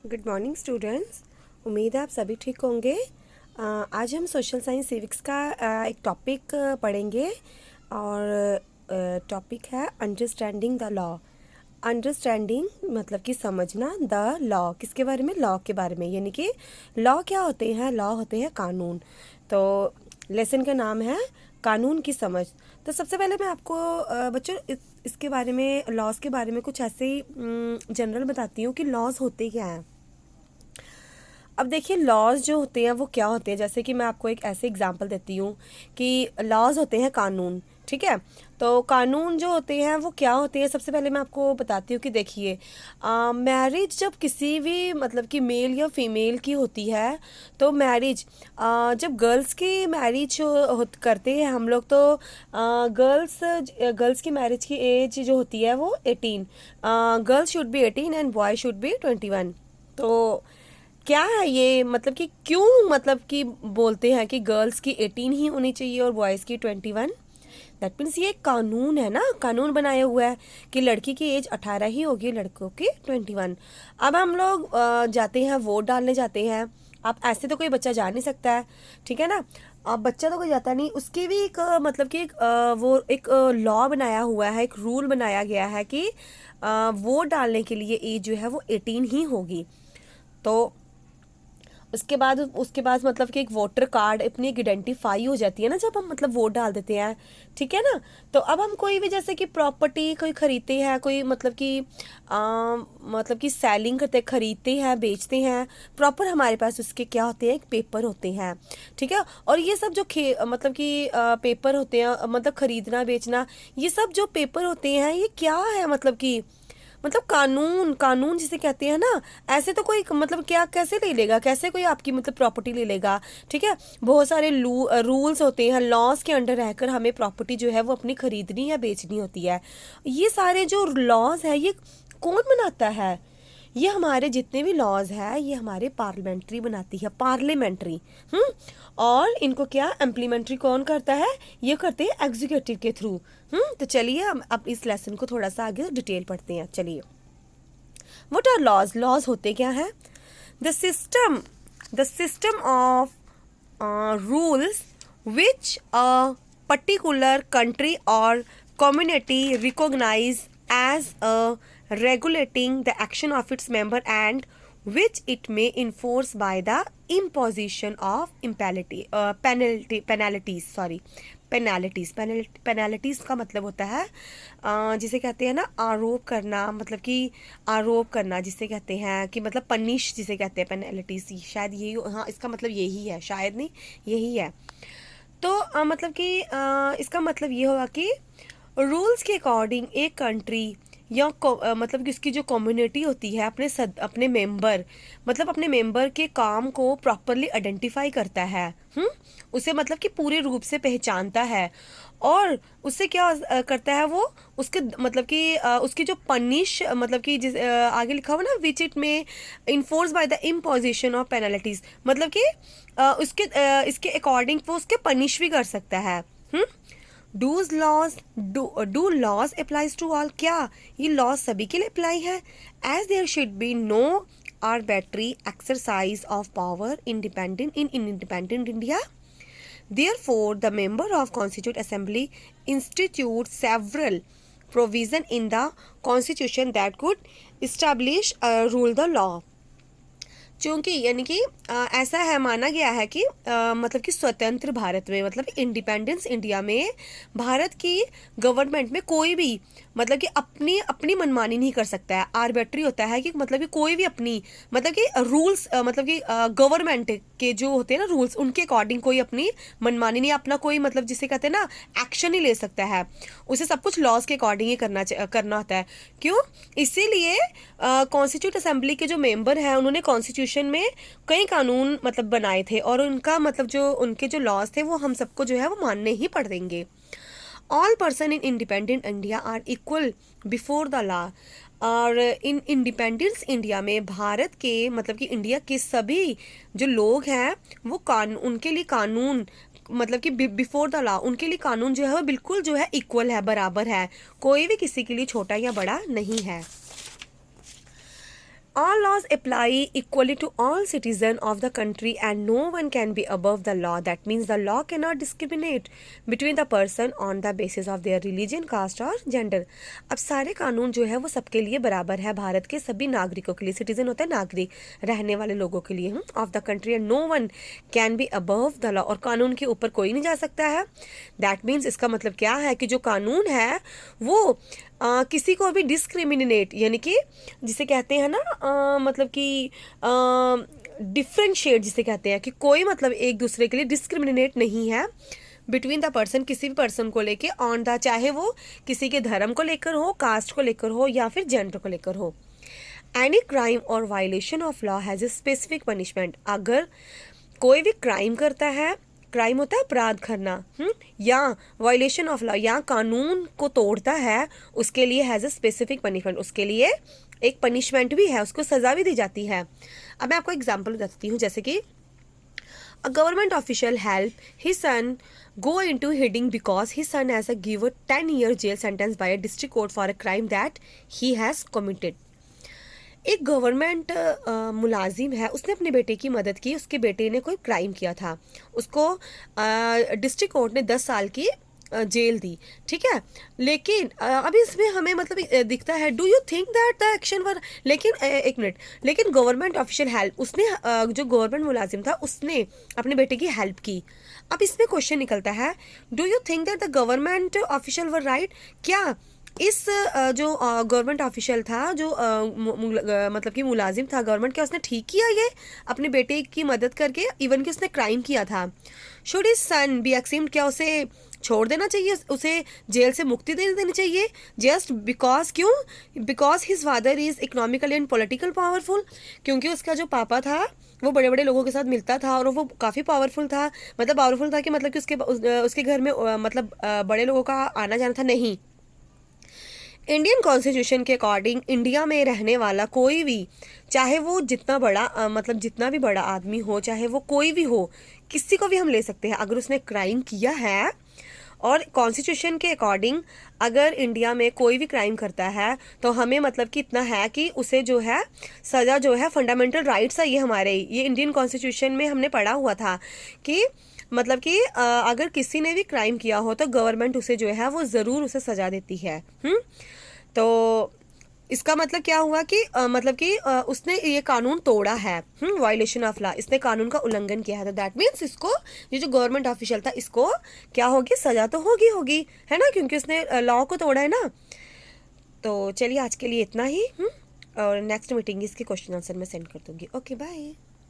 Good morning students. उम्मीद है आप सभी ठीक होंगे। आज हम सोशल साइंस सिविक्स का एक टॉपिक पढ़ेंगे और टॉपिक है अंडरस्टैंडिंग द लॉ। अंडरस्टैंडिंग मतलब कि समझना, द लॉ किसके बारे में, लॉ के बारे में, यानी कि लॉ क्या होते हैं, लॉ होते हैं कानून। तो लेसन का नाम है कानून की समझ। तो सबसे पहले मैं आपको बच्चों इसके बारे में, लॉज के बारे में कुछ ऐसे ही जनरल बताती हूँ कि लॉज होते क्या हैं। अब देखिए लॉज जो होते हैं वो क्या होते हैं, जैसे कि मैं आपको एक ऐसे एग्जांपल देती हूँ कि लॉज होते हैं कानून, ठीक है। तो कानून जो होते हैं वो क्या होते हैं, सबसे पहले मैं आपको बताती हूँ कि देखिए मैरिज जब किसी भी मतलब कि मेल या फीमेल की होती है, तो मैरिज जब गर्ल्स की मैरिज करते हैं हम लोग, तो गर्ल्स की मैरिज की एज जो होती है वो 18, girls should be 18 and boy should be 21। तो क्या है ये, मतलब कि क्यों, मतलब कि बोलते हैं कि गर्ल्स की 18 ही होनी चाहिए और बॉयज़ की 21। दैट मीन्स ये कानून है ना, कानून बनाया हुआ है कि लड़की की एज 18 ही होगी, लड़कों की 21। अब हम लोग जाते हैं वोट डालने जाते हैं। अब ऐसे तो कोई बच्चा जा नहीं सकता है, ठीक है ना। अब बच्चा तो कोई जाता नहीं, उसकी भी एक मतलब कि वो एक लॉ बनाया हुआ है, एक रूल बनाया गया है कि वोट डालने के लिए एज जो है वो 18 ही होगी। तो उसके बाद मतलब कि एक वोटर कार्ड अपनी एक आइडेंटिफाई हो जाती है ना, जब हम मतलब वोट डाल देते हैं, ठीक है ना। तो अब हम कोई भी जैसे कि प्रॉपर्टी कोई खरीदते हैं, कोई मतलब कि सेलिंग करते, खरीदते हैं, बेचते हैं, प्रॉपर हमारे पास उसके क्या होते हैं, एक पेपर होते हैं, ठीक है। और ये सब जो मतलब कि पेपर होते हैं, मतलब खरीदना बेचना, ये सब जो पेपर होते हैं ये क्या है, मतलब कानून, कानून जिसे कहते हैं ना। ऐसे तो कोई मतलब क्या कैसे ले लेगा, कैसे कोई आपकी मतलब प्रॉपर्टी ले लेगा, ठीक है। बहुत सारे रूल्स होते हैं, लॉज के अंडर रहकर हमें प्रॉपर्टी जो है वो अपनी खरीदनी या बेचनी होती है। ये सारे जो लॉज है ये कौन बनाता है, ये हमारे जितने भी लॉज है ये हमारे पार्लियामेंट्री बनाती है, पार्लियामेंट्री। और इनको क्या इम्प्लीमेंट्री कौन करता है, ये करते हैं एग्जीक्यूटिव के थ्रू। तो चलिए हम अब इस लेसन को थोड़ा सा आगे डिटेल पढ़ते हैं। चलिए, व्हाट आर लॉज, लॉज होते क्या है। The system of rules which a particular country or community recognize as a regulating the action of its member and which it may enforce by the imposition of penalties का मतलब होता है जिसे कहते हैं ना आरोप करना, मतलब कि आरोप करना जिसे कहते हैं कि मतलब पनिश जिसे कहते हैं पेनल्टीज, शायद यही, हाँ इसका मतलब यही है, शायद नहीं यही है। तो मतलब कि इसका मतलब ये होगा कि रूल्स के अकॉर्डिंग एक कंट्री या मतलब कि उसकी जो कम्युनिटी होती है अपने मेंबर, मतलब अपने मेंबर के काम को प्रॉपरली आइडेंटिफाई करता है, उसे मतलब कि पूरे रूप से पहचानता है। और उससे क्या करता है वो, उसके मतलब कि उसकी जो पनिश, मतलब कि जिस आगे लिखा हुआ ना विच इट में enforce by the imposition of penalties, मतलब कि इसके अकॉर्डिंग वो उसके पनिश भी कर सकता है। Do laws applies to all, क्या ये लॉज सभी के लिए अप्लाई है। As there should be no arbitrary exercise of power independent India. Therefore, the member of Constituent Assembly institutes several provision in the Constitution that could establish rule the law. चूँकि यानी कि ऐसा है, माना गया है कि मतलब कि स्वतंत्र भारत में, मतलब इंडिपेंडेंस इंडिया में भारत की गवर्नमेंट में कोई भी मतलब कि अपनी अपनी मनमानी नहीं कर सकता है। आर्बिट्री होता है कि मतलब कि कोई भी अपनी मतलब कि रूल्स, मतलब कि गवर्नमेंट के जो होते हैं ना रूल्स, उनके अकॉर्डिंग कोई अपनी मनमानी नहीं, अपना कोई मतलब जिसे कहते हैं ना एक्शन नहीं ले सकता है। उसे सब कुछ लॉज के अकॉर्डिंग ही करना होता है। क्यों, इसीलिए कॉन्स्टिट्यूट असेंबली के जो मेंबर हैं उन्होंने कॉन्स्टिट्यूशन में कई कानून मतलब बनाए थे, और उनका मतलब जो उनके जो लॉज थे वो हम सबको जो है वो मानने ही पड़ेंगे। All person in independent India are equal before the law. और इन इंडिपेंडेंस इंडिया में भारत के मतलब कि इंडिया के सभी जो लोग हैं वो उनके लिए कानून, मतलब कि बिफोर द लॉ उनके लिए कानून जो है वो बिल्कुल जो है इक्वल है, बराबर है, कोई भी किसी के लिए छोटा या बड़ा नहीं है। All laws apply equally to all citizens of the country and no one can be above the law. That means the law cannot discriminate between the person on the basis of their religion, caste और gender. अब सारे कानून जो है वो सबके लिए बराबर है, भारत के सभी नागरिकों के लिए. सिटीजन होता है नागरिक, रहने वाले लोगों के लिए, of the country, and no one can be above the law. और कानून के ऊपर कोई नहीं जा सकता है. दैट मीन्स इसका मतलब क्या है कि जो कानून है वो किसी को भी डिस्क्रिमिनेट, यानी कि जिसे कहते हैं ना मतलब कि डिफरेंशिएट जिसे कहते हैं, कि कोई मतलब एक दूसरे के लिए डिस्क्रिमिनेट नहीं है बिटवीन द पर्सन, किसी भी पर्सन को लेके ऑन द, चाहे वो किसी के धर्म को लेकर हो, कास्ट को लेकर हो या फिर जेंडर को लेकर हो. एनी क्राइम और violation of law has a specific punishment. अगर कोई भी क्राइम करता है, क्राइम होता है अपराध करना, या वायलेशन ऑफ लॉ या कानून को तोड़ता है, उसके लिए हैज़ अ स्पेसिफिक पनिशमेंट, उसके लिए एक पनिशमेंट भी है, उसको सज़ा भी दी जाती है. अब मैं आपको एग्जांपल बताती हूँ. जैसे कि a government official help his son go into hiding because his son has a given 10-year jail sentence by a district court for a crime that he has committed. एक गवर्नमेंट मुलाजिम है, उसने अपने बेटे की मदद की, उसके बेटे ने कोई क्राइम किया था, उसको डिस्ट्रिक्ट कोर्ट ने 10 साल की जेल दी. ठीक है, लेकिन अभी इसमें हमें मतलब दिखता है, do you think that the action were, लेकिन एक मिनट, लेकिन गवर्नमेंट ऑफिशियल हेल्प, उसने जो गवर्नमेंट मुलाजिम था उसने अपने बेटे की हेल्प की. अब इसमें क्वेश्चन निकलता है, do you think that the government official were right. क्या इस जो गवर्नमेंट ऑफिशियल था, जो मतलब कि मुलाजिम था गवर्नमेंट, क्या उसने ठीक किया ये अपने बेटे की मदद करके, इवन कि उसने क्राइम किया था. शुड हिज सन बी एक्सम्ड, क्या उसे छोड़ देना चाहिए, उसे जेल से मुक्ति दे देनी चाहिए, जस्ट बिकॉज, क्यों, because his father is economically and political powerful, क्योंकि उसका जो पापा था वो बड़े बड़े लोगों के साथ मिलता था और वो काफ़ी पावरफुल था. मतलब पावरफुल था कि मतलब कि उसके घर में मतलब बड़े लोगों का आना जाना था. नहीं, इंडियन कॉन्स्टिट्यूशन के अकॉर्डिंग इंडिया में रहने वाला कोई भी, चाहे वो जितना बड़ा मतलब जितना भी बड़ा आदमी हो, चाहे वो कोई भी हो, किसी को भी हम ले सकते हैं अगर उसने क्राइम किया है. और कॉन्स्टिट्यूशन के अकॉर्डिंग अगर इंडिया में कोई भी क्राइम करता है तो हमें मतलब कि इतना है कि उसे जो है सज़ा जो है, फंडामेंटल राइट्स है ये हमारे, ये इंडियन कॉन्स्टिट्यूशन में हमने पढ़ा हुआ था कि मतलब कि अगर किसी ने भी क्राइम किया हो तो गवर्नमेंट उसे जो है वो ज़रूर उसे सज़ा देती है. तो इसका मतलब क्या हुआ कि मतलब कि उसने ये कानून तोड़ा है, वायलेशन ऑफ लॉ, इसने कानून का उल्लंघन किया है. तो दैट मीन्स इसको, ये जो गवर्नमेंट ऑफिशियल था, इसको क्या होगी, सज़ा तो होगी है ना, क्योंकि उसने लॉ को तोड़ा है ना. तो चलिए आज के लिए इतना ही, और नेक्स्ट मीटिंग इसके क्वेश्चन आंसर मैं सेंड कर दूँगी. Okay, bye.